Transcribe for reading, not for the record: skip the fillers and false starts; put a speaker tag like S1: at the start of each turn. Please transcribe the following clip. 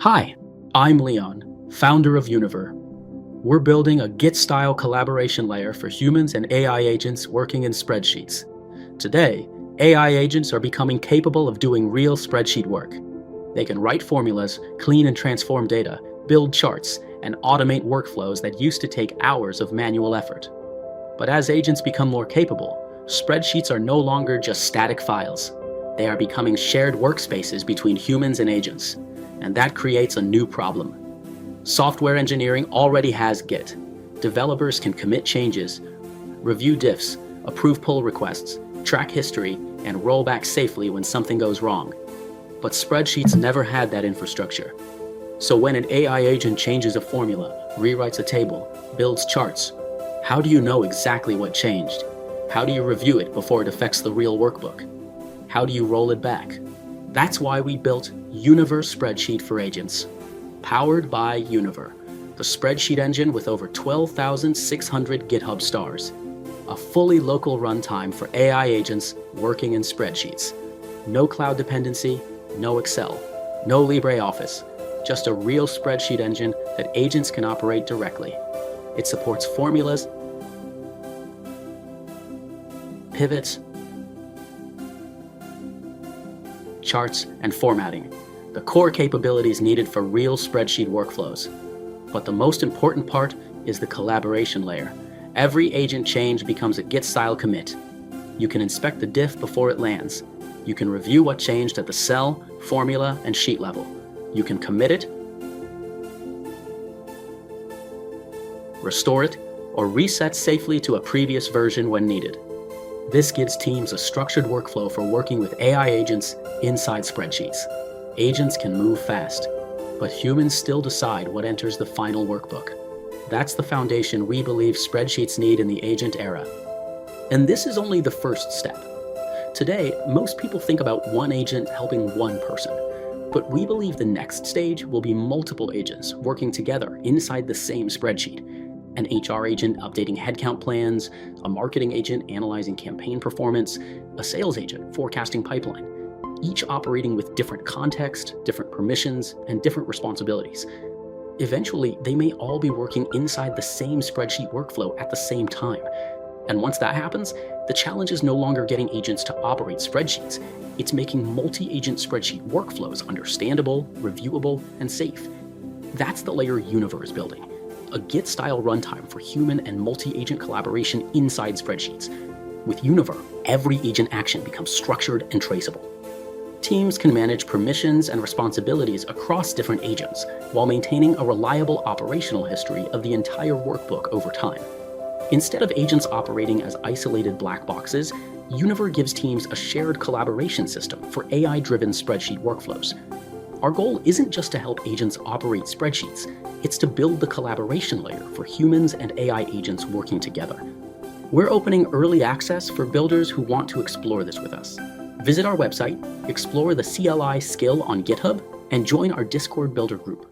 S1: Hi, I'm Leon, founder of Univer. We're building a Git-style collaboration layer for humans and AI agents working in spreadsheets. Today, AI agents are becoming capable of doing real spreadsheet work. They can write formulas, clean and transform data, build charts, and automate workflows that used to take hours of manual effort. But as agents become more capable, spreadsheets are no longer just static files. They are becoming shared workspaces between humans and agents. And that creates a new problem. Software engineering already has Git. Developers can commit changes, review diffs, approve pull requests, track history, and roll back safely when something goes wrong. But spreadsheets never had that infrastructure. So when an AI agent changes a formula, rewrites a table, builds charts, how do you know exactly what changed? How do you review it before it affects the real workbook? How do you roll it back? That's why we built Univer Spreadsheet for Agents, powered by Univer, the spreadsheet engine with over 12,600 GitHub stars. A fully local runtime for AI agents working in spreadsheets. No cloud dependency, no Excel, no LibreOffice, just a real spreadsheet engine that agents can operate directly. It supports formulas, pivots, charts, and formatting, the core capabilities needed for real spreadsheet workflows. But the most important part is the collaboration layer. Every agent change becomes a Git-style commit. You can inspect the diff before it lands. You can review what changed at the cell, formula, and sheet level. You can commit it, restore it, or reset safely to a previous version when needed. This gives teams a structured workflow for working with AI agents inside spreadsheets. Agents can move fast, but humans still decide what enters the final workbook. That's the foundation we believe spreadsheets need in the agent era. And this is only the first step. Today, most people think about one agent helping one person, but we believe the next stage will be multiple agents working together inside the same spreadsheet. An HR agent updating headcount plans, a marketing agent analyzing campaign performance, a sales agent forecasting pipeline, each operating with different context, different permissions, and different responsibilities. Eventually, they may all be working inside the same spreadsheet workflow at the same time. And once that happens, the challenge is no longer getting agents to operate spreadsheets. It's making multi-agent spreadsheet workflows understandable, reviewable, and safe. That's the layer Univer is building. A Git-style runtime for human and multi-agent collaboration inside spreadsheets. With Univer, every agent action becomes structured and traceable. Teams can manage permissions and responsibilities across different agents while maintaining a reliable operational history of the entire workbook over time. Instead of agents operating as isolated black boxes, Univer gives teams a shared collaboration system for AI-driven spreadsheet workflows. Our goal isn't just to help agents operate spreadsheets, it's to build the collaboration layer for humans and AI agents working together. We're opening early access for builders who want to explore this with us. Visit our website, explore the CLI skill on GitHub, and join our Discord builder group.